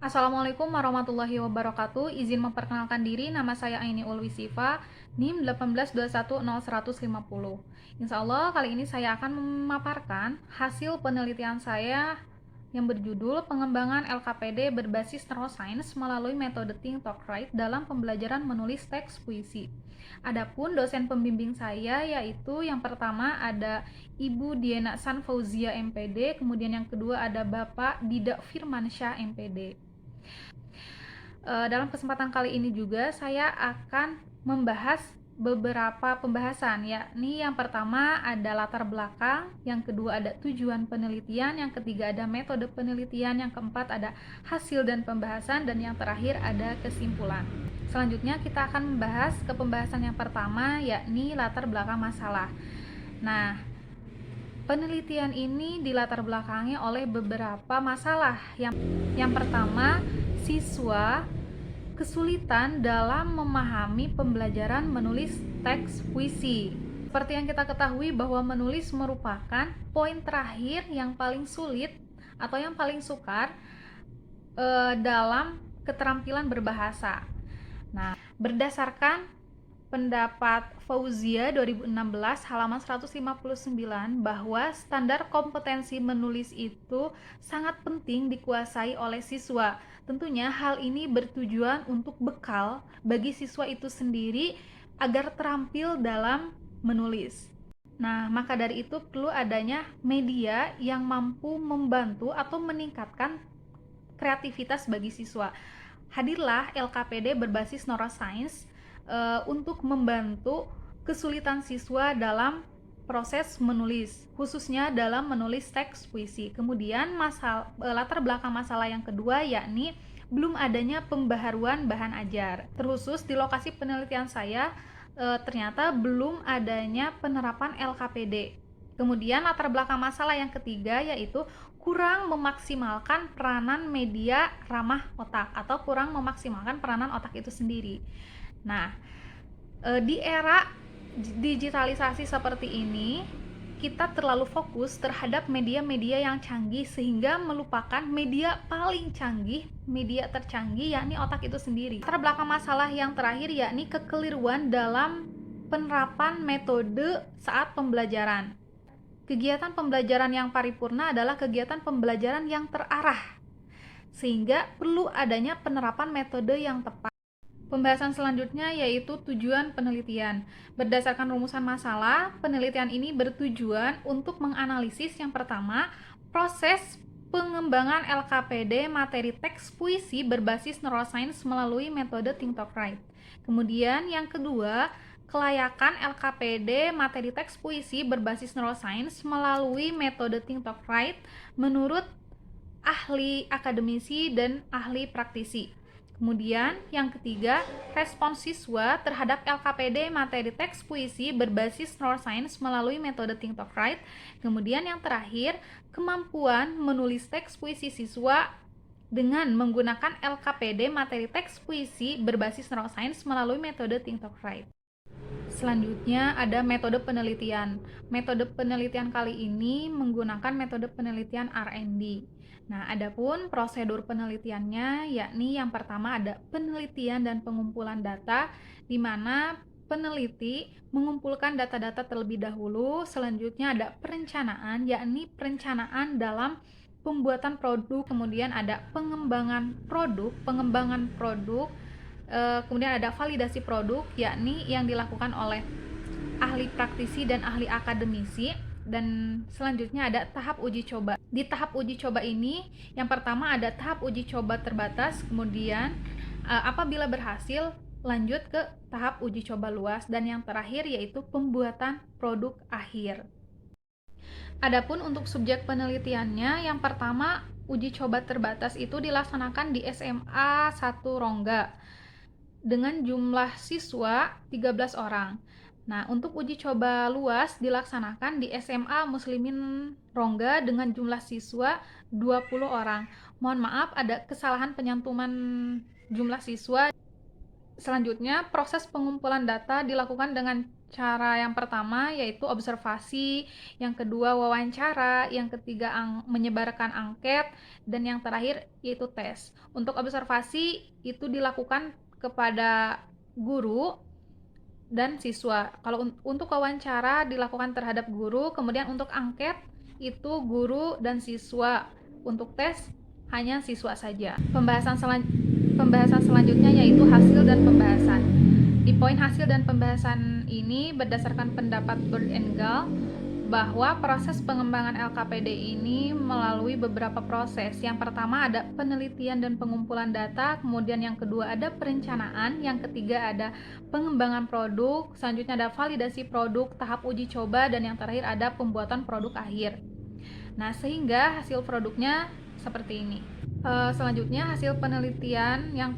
Assalamualaikum warahmatullahi wabarakatuh. Izin memperkenalkan diri, nama saya Aini Ulwisifa, NIM 182100150. Insya Allah kali ini saya akan memaparkan hasil penelitian saya yang berjudul pengembangan LKPD berbasis neuroscience melalui metode Think Talk Write dalam pembelajaran menulis teks puisi. Adapun dosen pembimbing saya yaitu yang pertama ada Ibu Diana Sanfauzia MPD, kemudian yang kedua ada Bapak Dida Firmansyah MPD. Dalam kesempatan kali ini juga saya akan membahas beberapa pembahasan, yakni yang pertama ada latar belakang, yang kedua ada tujuan penelitian, yang ketiga ada metode penelitian, yang keempat ada hasil dan pembahasan, dan yang terakhir ada kesimpulan. Selanjutnya kita akan membahas ke pembahasan yang pertama, yakni latar belakang masalah. Nah, penelitian ini dilatar belakangi oleh beberapa masalah. Yang pertama, siswa kesulitan dalam memahami pembelajaran menulis teks puisi. Seperti yang kita ketahui bahwa menulis merupakan poin terakhir yang paling sulit atau yang paling sukar dalam keterampilan berbahasa. Nah, berdasarkan pendapat Fauzia 2016 halaman 159 bahwa standar kompetensi menulis itu sangat penting dikuasai oleh siswa. Tentunya hal ini bertujuan untuk bekal bagi siswa itu sendiri agar terampil dalam menulis. Nah, maka dari itu perlu adanya media yang mampu membantu atau meningkatkan kreativitas bagi siswa. Hadirlah LKPD berbasis neuroscience untuk membantu kesulitan siswa dalam proses menulis, khususnya dalam menulis teks puisi. Kemudian latar belakang masalah yang kedua yakni belum adanya pembaharuan bahan ajar. Terkhusus di lokasi penelitian saya ternyata belum adanya penerapan LKPD. Kemudian latar belakang masalah yang ketiga yaitu kurang memaksimalkan peranan media ramah otak atau kurang memaksimalkan peranan otak itu sendiri. Nah, di era digitalisasi seperti ini, kita terlalu fokus terhadap media-media yang canggih sehingga melupakan media paling canggih, media tercanggih yakni otak itu sendiri. Latar belakang masalah yang terakhir yakni kekeliruan dalam penerapan metode saat pembelajaran. Kegiatan pembelajaran yang paripurna adalah kegiatan pembelajaran yang terarah, sehingga perlu adanya penerapan metode yang tepat. Pembahasan selanjutnya yaitu tujuan penelitian. Berdasarkan rumusan masalah, penelitian ini bertujuan untuk menganalisis yang pertama, proses pengembangan LKPD materi teks puisi berbasis neuroscience melalui metode Think Talk Write. Kemudian yang kedua, kelayakan LKPD materi teks puisi berbasis neuroscience melalui metode Think Talk Write menurut ahli akademisi dan ahli praktisi. Kemudian yang ketiga, respons siswa terhadap LKPD materi teks puisi berbasis neuroscience melalui metode Think Talk Write. Kemudian yang terakhir, kemampuan menulis teks puisi siswa dengan menggunakan LKPD materi teks puisi berbasis neuroscience melalui metode Think Talk Write. Selanjutnya ada metode penelitian. Metode penelitian kali ini menggunakan metode penelitian R&D. Nah, adapun prosedur penelitiannya yakni yang pertama ada penelitian dan pengumpulan data, di mana peneliti mengumpulkan data-data terlebih dahulu. Selanjutnya ada perencanaan, yakni perencanaan dalam pembuatan produk. Kemudian ada pengembangan produk, kemudian ada validasi produk, yakni yang dilakukan oleh ahli praktisi dan ahli akademisi. Dan selanjutnya ada tahap uji coba. Di tahap uji coba ini, yang pertama ada tahap uji coba terbatas, kemudian apabila berhasil lanjut ke tahap uji coba luas, dan yang terakhir yaitu pembuatan produk akhir. Adapun untuk subjek penelitiannya, yang pertama uji coba terbatas itu dilaksanakan di SMA 1 Rongga dengan jumlah siswa 13 orang. Nah, untuk uji coba luas dilaksanakan di SMA Muslimin Rongga dengan jumlah siswa 20 orang. Mohon maaf ada kesalahan penyantuman jumlah siswa. Selanjutnya, proses pengumpulan data dilakukan dengan Cara yang pertama yaitu observasi, yang kedua wawancara, yang ketiga menyebarkan angket, dan yang terakhir yaitu tes. Untuk observasi itu dilakukan kepada guru dan siswa. Kalau untuk wawancara dilakukan terhadap guru, kemudian untuk angket itu guru dan siswa. Untuk tes hanya siswa saja. Pembahasan selanjutnya yaitu hasil dan pembahasan. Di poin hasil dan pembahasan ini berdasarkan pendapat Bird and Gall bahwa proses pengembangan LKPD ini melalui beberapa proses. Yang pertama ada penelitian dan pengumpulan data, kemudian yang kedua ada perencanaan, yang ketiga ada pengembangan produk, selanjutnya ada validasi produk, tahap uji coba, dan yang terakhir ada pembuatan produk akhir. Nah, sehingga hasil produknya seperti ini. Selanjutnya hasil penelitian yang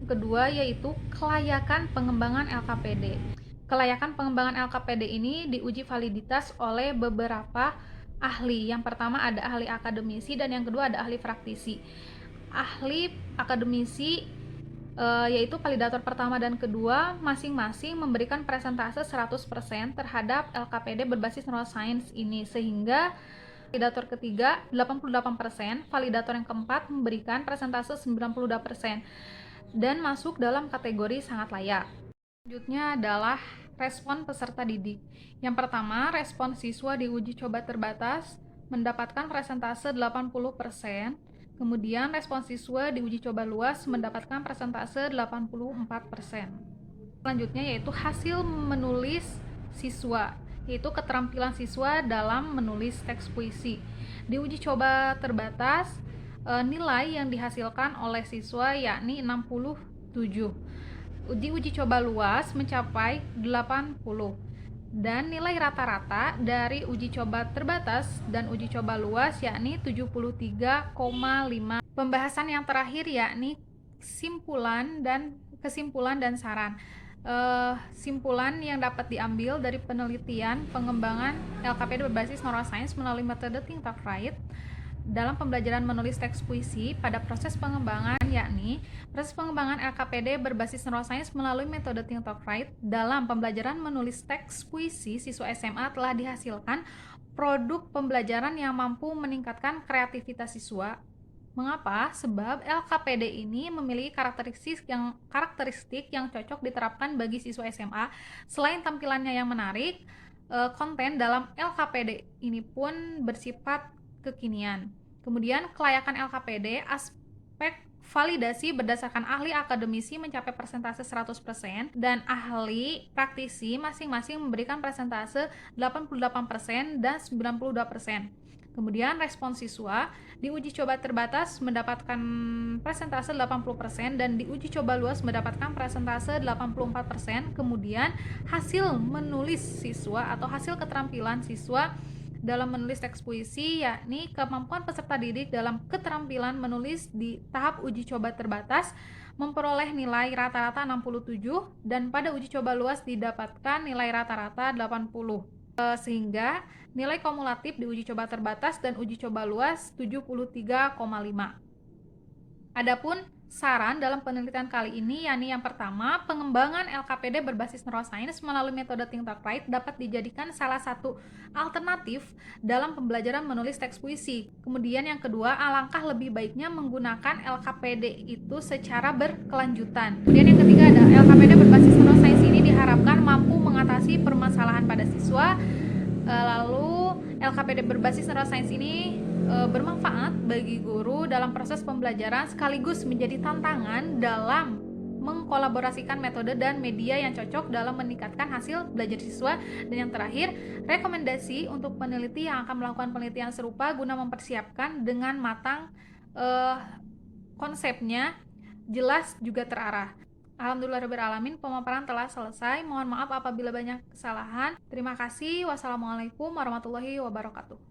kedua yaitu kelayakan pengembangan LKPD. Kelayakan pengembangan LKPD ini diuji validitas oleh beberapa ahli. Yang pertama ada ahli akademisi dan yang kedua ada ahli praktisi. Ahli akademisi yaitu validator pertama dan kedua masing-masing memberikan presentase 100% terhadap LKPD berbasis neuroscience ini, sehingga validator ketiga 88%, validator yang keempat memberikan presentase 92% dan masuk dalam kategori sangat layak. Selanjutnya adalah respon peserta didik. Yang pertama, respon siswa di uji coba terbatas mendapatkan presentase 80%, kemudian respon siswa di uji coba luas mendapatkan presentase 84%. Selanjutnya yaitu hasil menulis siswa, yaitu keterampilan siswa dalam menulis teks puisi. Di uji coba terbatas, nilai yang dihasilkan oleh siswa yakni 67. Di uji coba luas mencapai 80 dan nilai rata-rata dari uji coba terbatas dan uji coba luas yakni 73,5. Pembahasan yang terakhir yakni kesimpulan dan saran. Simpulan yang dapat diambil dari penelitian pengembangan LKPD berbasis neuroscience melalui metode Think Talk Write dalam pembelajaran menulis teks puisi pada proses pengembangan, yakni proses pengembangan LKPD berbasis neuroscience melalui metode Think Talk Write dalam pembelajaran menulis teks puisi siswa SMA telah dihasilkan produk pembelajaran yang mampu meningkatkan kreativitas siswa. Mengapa? Sebab LKPD ini memiliki karakteristik yang cocok diterapkan bagi siswa SMA. Selain tampilannya yang menarik, konten dalam LKPD ini pun bersifat kekinian. Kemudian kelayakan LKPD, aspek validasi berdasarkan ahli akademisi mencapai persentase 100% dan ahli praktisi masing-masing memberikan persentase 88% dan 92%. Kemudian respon siswa di uji coba terbatas mendapatkan persentase 80% dan di uji coba luas mendapatkan persentase 84%. Kemudian hasil menulis siswa atau hasil keterampilan siswa dalam menulis teks puisi yakni kemampuan peserta didik dalam keterampilan menulis di tahap uji coba terbatas memperoleh nilai rata-rata 67 dan pada uji coba luas didapatkan nilai rata-rata 80. Sehingga nilai kumulatif di uji coba terbatas dan uji coba luas 73,5. Adapun saran dalam penelitian kali ini yakni yang pertama, pengembangan LKPD berbasis neuroscience melalui metode Think Talk Write dapat dijadikan salah satu alternatif dalam pembelajaran menulis teks puisi. Kemudian yang kedua, alangkah lebih baiknya menggunakan LKPD itu secara berkelanjutan. Kemudian yang ketiga ada LKPD berbasis neuroscience ini diharapkan mampu mengatasi permasalahan pada siswa. Lalu LKPD berbasis neuroscience ini bermanfaat bagi guru dalam proses pembelajaran sekaligus menjadi tantangan dalam mengkolaborasikan metode dan media yang cocok dalam meningkatkan hasil belajar siswa. Dan yang terakhir, rekomendasi untuk peneliti yang akan melakukan penelitian serupa guna mempersiapkan dengan matang konsepnya jelas juga terarah. Alhamdulillahirrahmanirrahim, pemaparan telah selesai. Mohon maaf apabila banyak kesalahan. Terima kasih. Wassalamualaikum warahmatullahi wabarakatuh.